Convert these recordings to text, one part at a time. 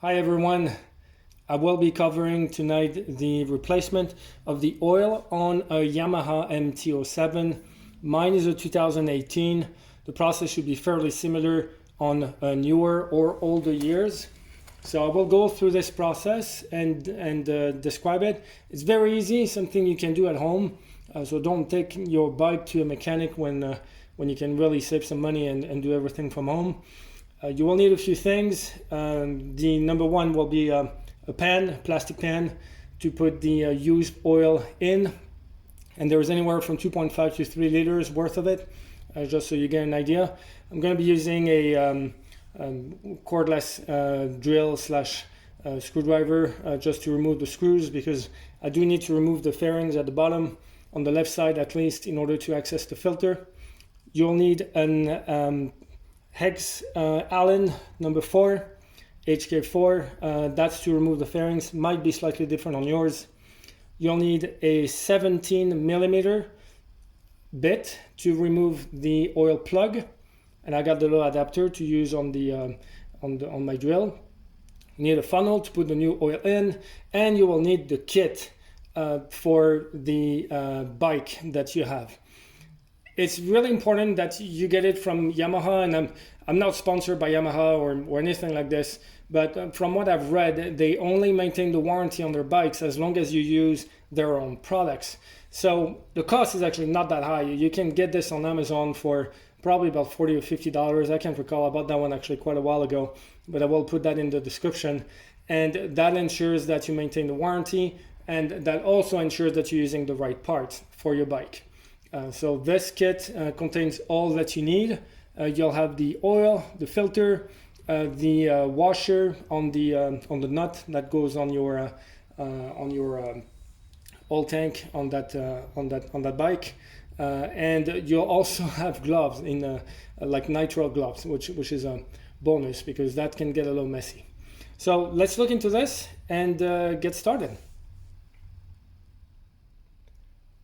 Hi everyone, I will be covering tonight the replacement of the oil on a Yamaha MT-07. Mine is a 2018. The process should be fairly similar on newer or older years. So I will go through this process and describe it. It's very easy, something you can do at home. So don't take your bike to a mechanic when you can really save some money and do everything from home. You will need a few things. The number one will be a pan, plastic pan, to put the used oil in. And there's anywhere from 2.5 to 3 liters worth of it, just so you get an idea. I'm going to be using a cordless drill slash screwdriver just to remove the screws, because I do need to remove the fairings at the bottom, on the left side at least, in order to access the filter. You'll need an hex Allen number 4, HK4, that's to remove the fairings. Might be slightly different on yours. You'll need a 17 millimeter bit to remove the oil plug, and I got the little adapter to use on the on my drill. You need a funnel to put the new oil in, and you will need the kit for the bike that you have. It's really important that you get it from Yamaha, and I'm not sponsored by Yamaha or anything like this, but from what I've read, they only maintain the warranty on their bikes as long as you use their own products. So the cost is actually not that high. You can get this on Amazon for probably about $40 or $50. I can't recall. I bought that one actually quite a while ago, but I will put that in the description. And that ensures that you maintain the warranty, and that also ensures that you're using the right parts for your bike. So this kit contains all that you need. You'll have the oil, the filter, the washer on the nut that goes on your oil tank on that bike, and you'll also have gloves in like nitrile gloves, which is a bonus because that can get a little messy. So let's look into this and get started.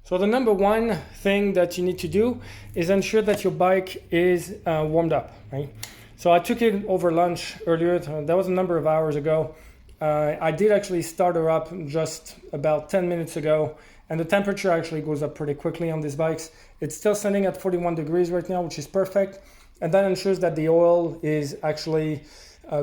So the number one thing that you need to do is ensure that your bike is warmed up, right? So I took it over lunch earlier. That was a number of hours ago. I did actually start her up just about 10 minutes ago, and the temperature actually goes up pretty quickly on these bikes. It's still sitting at 41 degrees right now, which is perfect. And that ensures that the oil is actually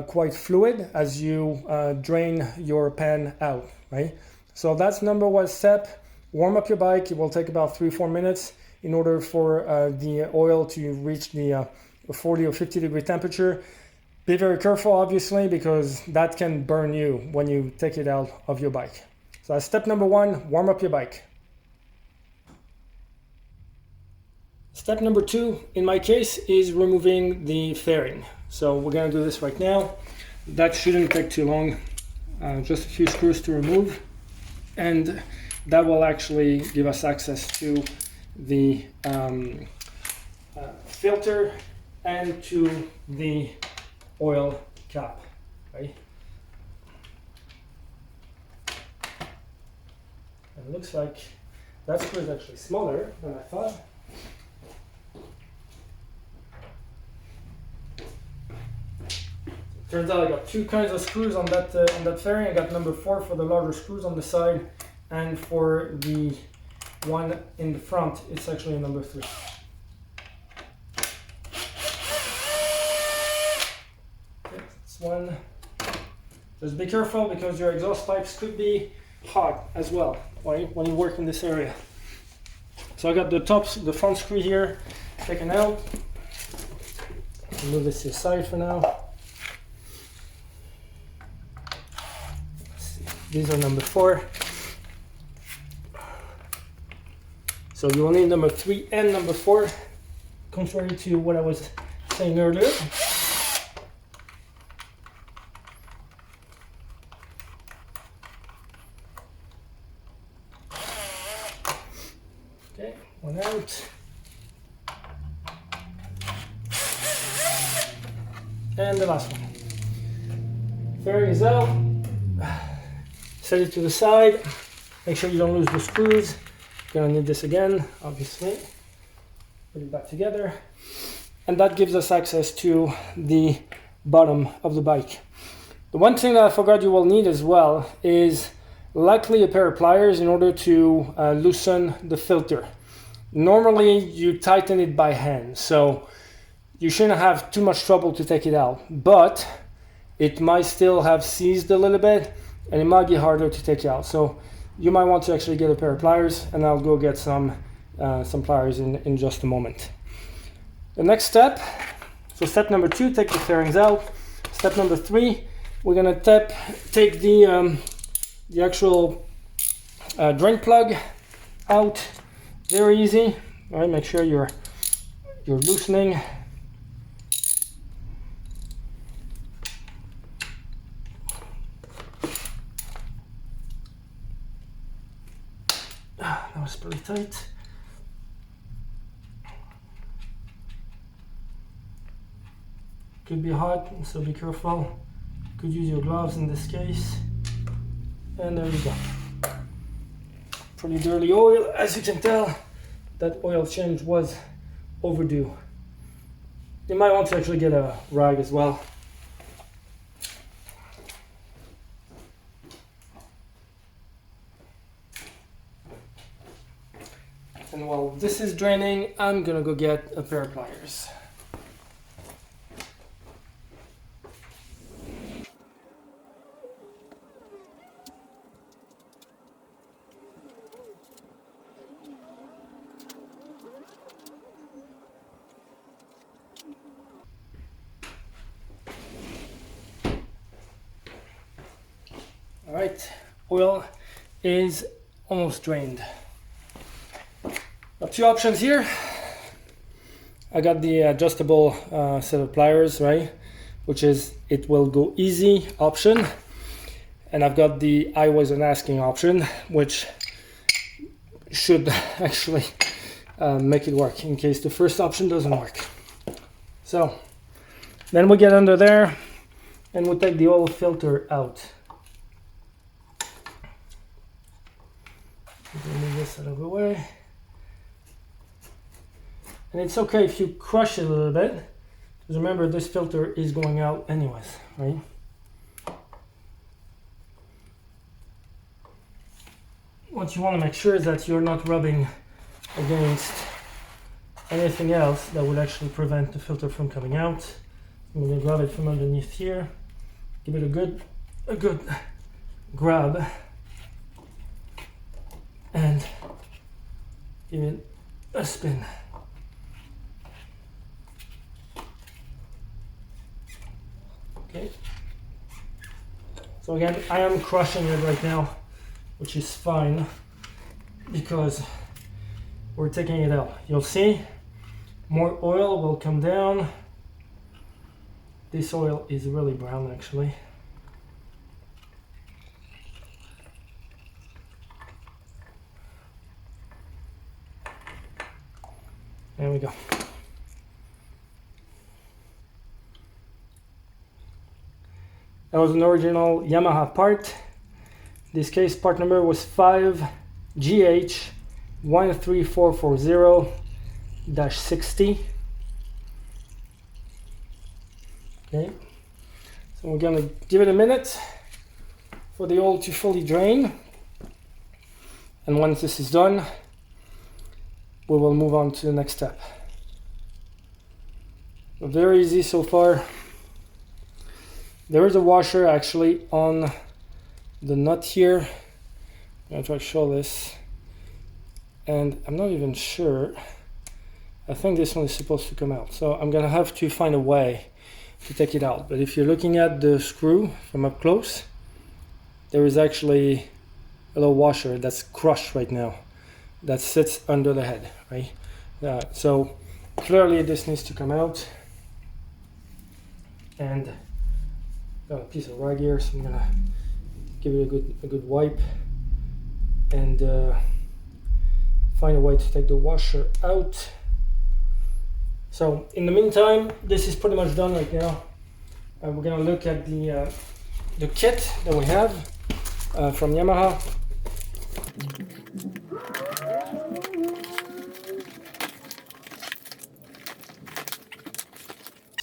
quite fluid as you drain your pan out, right? So that's number one step. Warm up your bike. It will take about 3-4 minutes in order for the oil to reach the 40 or 50 degree temperature. Be very careful, obviously, because that can burn you when you take it out of your bike. So that's step number one, warm up your bike. Step number two, in my case, is removing the fairing. So we're going to do this right now. That shouldn't take too long. Just a few screws to remove, and that will actually give us access to the filter and to the oil cap, right? It looks like that screw is actually smaller than I thought. Turns out I got two kinds of screws on that fairing. I got number 4 for the larger screws on the side, and for the one in the front, it's actually a number 3. Okay, that's one. Just be careful because your exhaust pipes could be hot as well, right, when you work in this area. So I got the front screw here taken out. Move this to the side for now. These are number 4. So you will need number 3 and number 4, contrary to what I was saying earlier. Okay, one out. And the last one. Fairing is out. Set it to the side. Make sure you don't lose the screws. Gonna need this again, obviously. Put it back together. And that gives us access to the bottom of the bike. The one thing that I forgot you will need as well is likely a pair of pliers in order to loosen the filter. Normally you tighten it by hand, so you shouldn't have too much trouble to take it out, but it might still have seized a little bit and it might be harder to take out. So you might want to actually get a pair of pliers, and I'll go get some pliers in just a moment. The next step, so step number 2, take the fairings out. Step number 3, we're gonna take the actual drain plug out. Very easy. All right, make sure you're loosening. That was pretty tight. Could be hot, so be careful. Could use your gloves in this case. And there you go. Pretty dirty oil, as you can tell. That oil change was overdue. You might want to actually get a rag as well. And while this is draining, I'm gonna go get a pair of pliers. All right, oil is almost drained. Got 2 options here. I got the adjustable set of pliers, right? Which is it will go easy option. And I've got the I wasn't asking option, which should actually make it work in case the first option doesn't work. So then we get under there and we take the oil filter out. Move this out of the way. And it's okay if you crush it a little bit, because remember this filter is going out anyways, right? What you want to make sure is that you're not rubbing against anything else that would actually prevent the filter from coming out. I'm going to grab it from underneath here, give it a good grab, and give it a spin. Okay. So again, I am crushing it right now, which is fine because we're taking it out. You'll see more oil will come down. This oil is really brown actually. There we go. That was an original Yamaha part. In this case, part number was 5GH13440-60. Okay, so we're gonna give it a minute for the oil to fully drain. And once this is done, we will move on to the next step. Very easy so far. There is a washer actually on the nut here. I'm gonna try to show this. And I'm not even sure. I think this one is supposed to come out. So I'm gonna have to find a way to take it out. But if you're looking at the screw from up close, there is actually a little washer that's crushed right now that sits under the head, right? So clearly this needs to come out. And got a piece of rag here, so I'm gonna give it a good wipe and find a way to take the washer out. So in the meantime, this is pretty much done right now. We're gonna look at the kit that we have from Yamaha.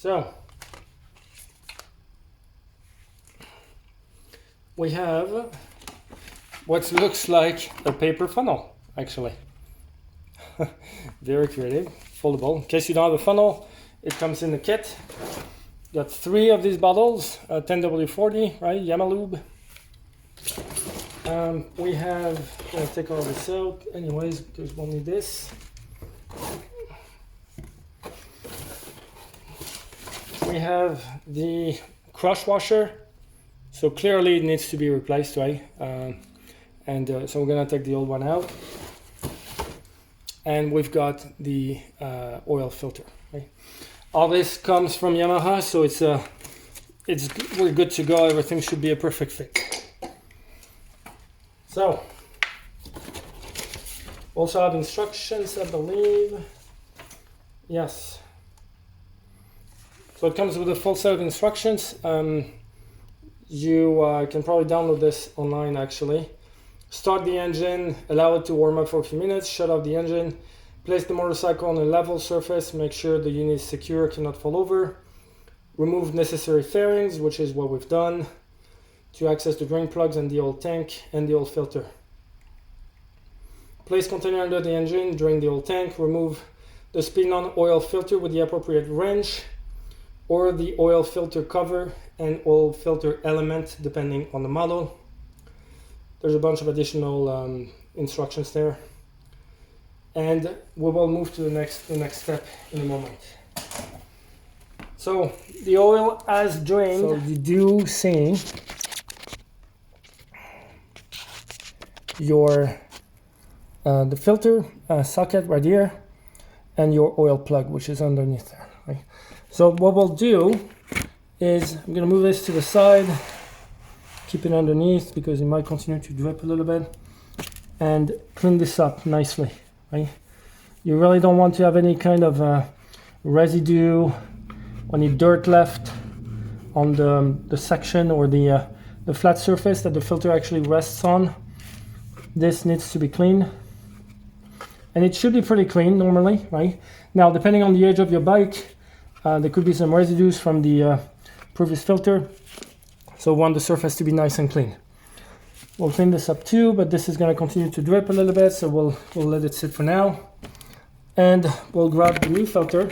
So we have what looks like a paper funnel, actually. Very creative, foldable. In case you don't have a funnel, it comes in the kit. Got 3 of these bottles, 10W40, right? Yamalube. We have, I'm gonna take all this out anyways because we'll need this. We have the crush washer, so clearly it needs to be replaced, right? So we're gonna take the old one out. And we've got the oil filter, right? All this comes from Yamaha, so we're good to go. Everything should be a perfect fit. So, also have instructions, I believe. Yes. So it comes with a full set of instructions. You can probably download this online, actually. Start the engine, allow it to warm up for a few minutes, shut off the engine, place the motorcycle on a level surface, make sure the unit is secure, cannot fall over. Remove necessary fairings, which is what we've done, to access the drain plugs and the oil tank and the oil filter. Place container under the engine, drain the oil tank, remove the spin-on oil filter with the appropriate wrench, or the oil filter cover and oil filter element, depending on the model. There's a bunch of additional instructions there. And we will move to the next step in a moment. So the oil as drained, so you do see your the filter socket right here and your oil plug, which is underneath there, right? So what we'll do is I'm gonna move this to the side, keep it underneath because it might continue to drip a little bit, and clean this up nicely, right? You really don't want to have any kind of residue, any dirt left on the section or the flat surface that the filter actually rests on. This needs to be clean, and it should be pretty clean normally, right? Now, depending on the age of your bike, there could be some residues from the previous filter, so we want the surface to be nice and clean. We'll clean this up too, but this is going to continue to drip a little bit, so we'll let it sit for now. And we'll grab the new filter.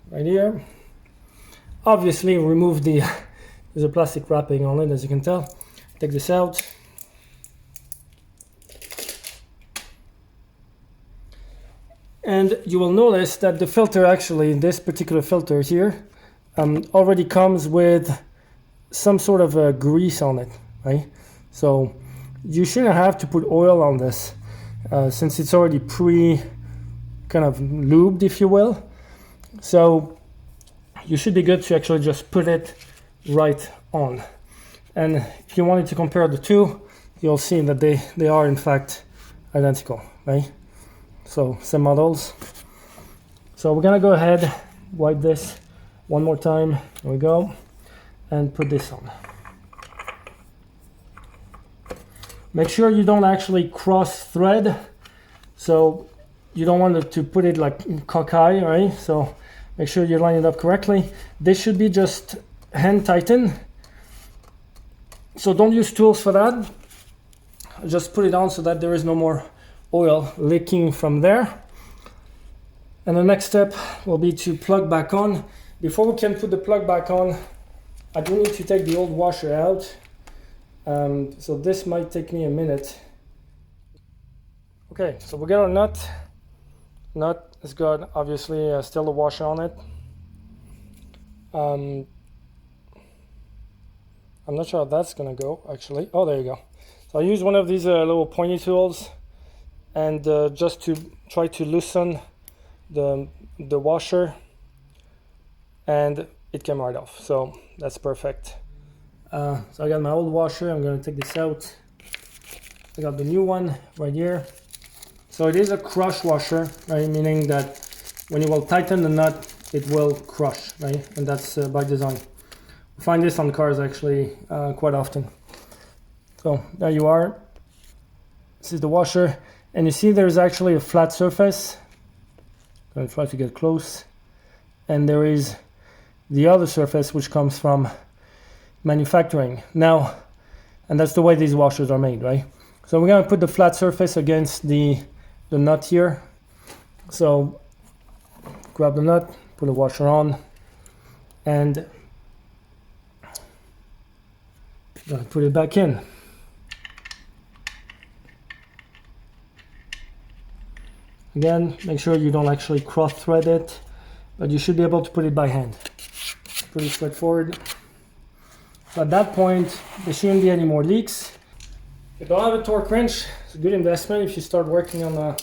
Right here. Obviously remove there's a plastic wrapping on it, as you can tell. Take this out. And you will notice that the filter, actually, this particular filter here, already comes with some sort of grease on it, right? So you shouldn't have to put oil on this since it's already kind of lubed, if you will. So you should be good to actually just put it right on. And if you wanted to compare the two, you'll see that they are in fact identical, right? So same models. So we're gonna go ahead, wipe this one more time. There we go, and put this on. Make sure you don't actually cross thread, so you don't want to put it like cockeye, right? So make sure you line it up correctly. This should be just hand tighten, so don't use tools for that. Just put it on so that there is no more oil leaking from there. And the next step will be to plug back on. Before we can put the plug back on, I do need to take the old washer out. So this might take me a minute. Okay, so we got our nut. Nut has got obviously still a washer on it. I'm not sure how that's gonna go actually. Oh, there you go. So I use one of these little pointy tools, and just to try to loosen the washer, and it came right off. So that's perfect. So I got my old washer. I'm going to take this out. I got the new one right here. So it is a crush washer, right? Meaning that when you will tighten the nut, it will crush, right? And that's by design. We find this on cars actually quite often. So there you are. This is the washer. And you see there's actually a flat surface. I'm going to try to get close. And there is the other surface, which comes from manufacturing. Now, and that's the way these washers are made, right? So we're gonna put the flat surface against the nut here. So grab the nut, put the washer on, and gonna put it back in. Again, make sure you don't actually cross thread it, but you should be able to put it by hand. Pretty straightforward. So at that point, there shouldn't be any more leaks. If you don't have a torque wrench, it's a good investment if you start working on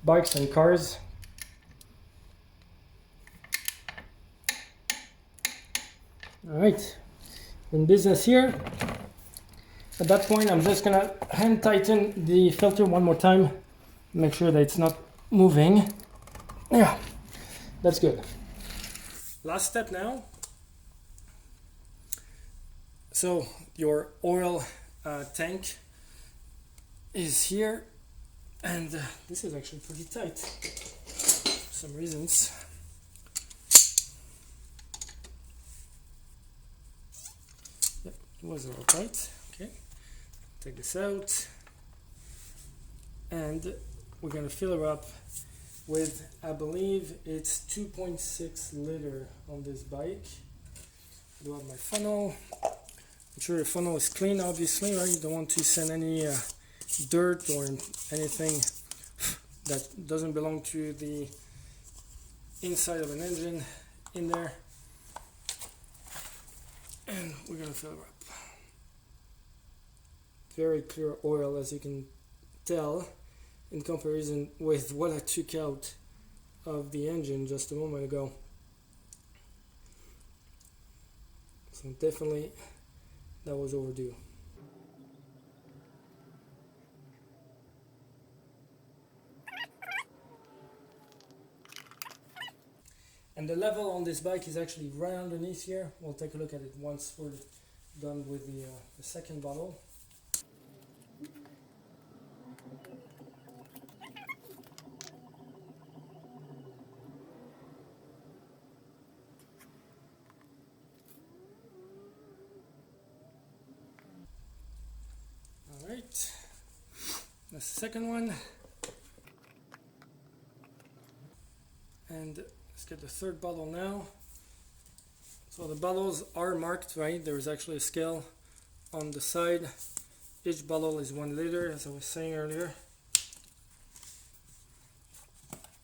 bikes and cars. All right, in business here. At that point, I'm just gonna hand tighten the filter one more time. Make sure that it's not moving. Yeah, that's good. Last step now. So your oil tank is here, and this is actually pretty tight for some reasons. Yep, it was a little tight. Okay, take this out, and we're gonna fill her up with, I believe it's 2.6 liter on this bike. I do have my funnel. I'm sure your funnel is clean, obviously, right? You don't want to send any dirt or anything that doesn't belong to the inside of an engine in there. And we're gonna fill her up. Very clear oil, as you can tell, in comparison with what I took out of the engine just a moment ago. So definitely that was overdue. And the level on this bike is actually right underneath here. We'll take a look at it once we're done with the second bottle. Alright, that's the second one. And let's get the third bottle now. So the bottles are marked, right? There is actually a scale on the side. Each bottle is 1 liter, as I was saying earlier.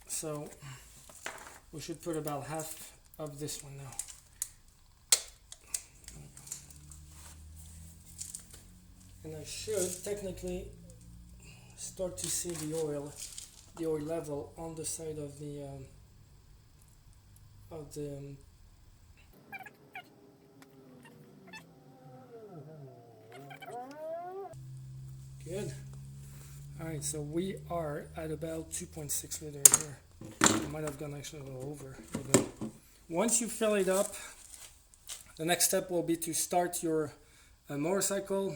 So we should put about half of this one now. And I should technically start to see the oil level on the side of the good. All right, so we are at about 2.6 liter here. I might have gone actually a little over. Once you fill it up, the next step will be to start your motorcycle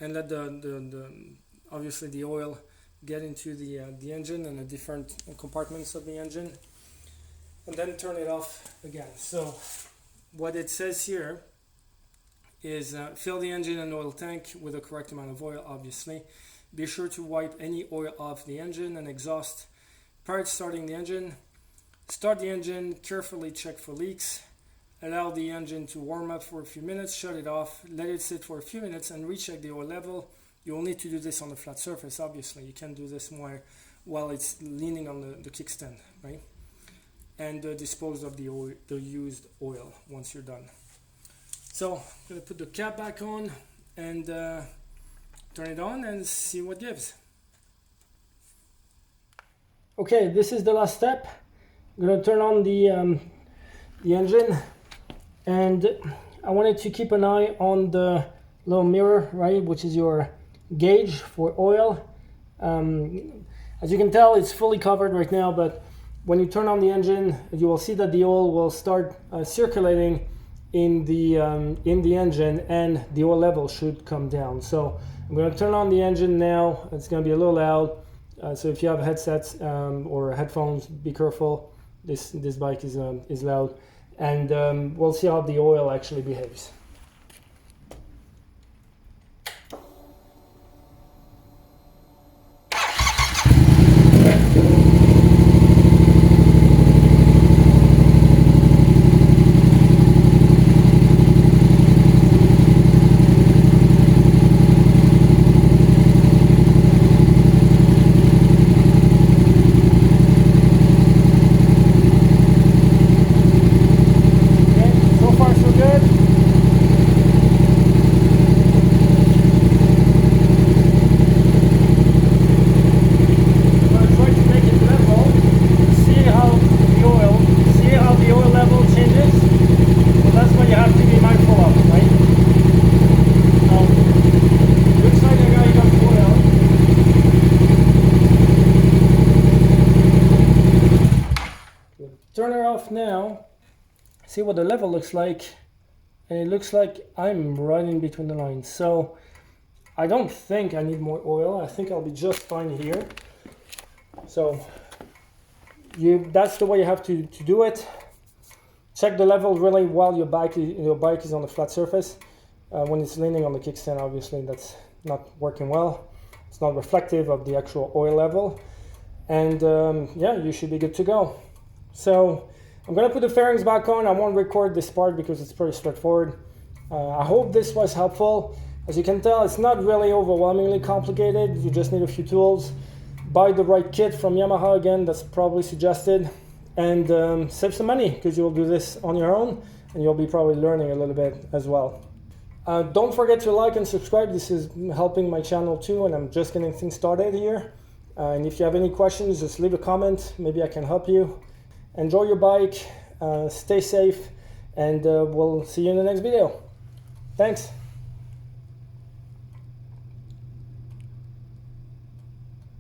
and let the obviously the oil get into the engine and the different compartments of the engine, and then turn it off again. So what it says here is fill the engine and oil tank with the correct amount of oil, obviously. Be sure to wipe any oil off the engine and exhaust prior to starting the engine. Start the engine, carefully check for leaks. Allow the engine to warm up for a few minutes, shut it off, let it sit for a few minutes and recheck the oil level. You will need to do this on the flat surface, obviously. You can't do this more while it's leaning on the kickstand, right? And dispose of the used oil once you're done. So I'm going to put the cap back on and turn it on and see what gives. Okay, this is the last step. I'm going to turn on the engine, and I wanted to keep an eye on the little mirror, right, which is your gauge for oil. As you can tell, it's fully covered right now, but when you turn on the engine, you will see that the oil will start circulating in the engine, and the oil level should come down. So I'm going to turn on the engine now. It's going to be a little loud, so if you have headsets or headphones, be careful. This bike is loud. and we'll see how the oil actually behaves. Turn her off now, see what the level looks like, and it looks like I'm right in between the lines. So I don't think I need more oil. I think I'll be just fine here. So that's the way you have to do it. Check the level really while your bike is on the flat surface. When it's leaning on the kickstand, obviously that's not working well. It's not reflective of the actual oil level. And yeah, you should be good to go. So I'm going to put the fairings back on. I won't record this part because it's pretty straightforward. I hope this was helpful. As you can tell, it's not really overwhelmingly complicated. You just need a few tools. Buy the right kit from Yamaha, again, that's probably suggested. And save some money, because you'll do this on your own and you'll be probably learning a little bit as well. Don't forget to like and subscribe. This is helping my channel too, and I'm just getting things started here. And if you have any questions, just leave a comment. Maybe I can help you. Enjoy your bike, stay safe, and we'll see you in the next video. Thanks.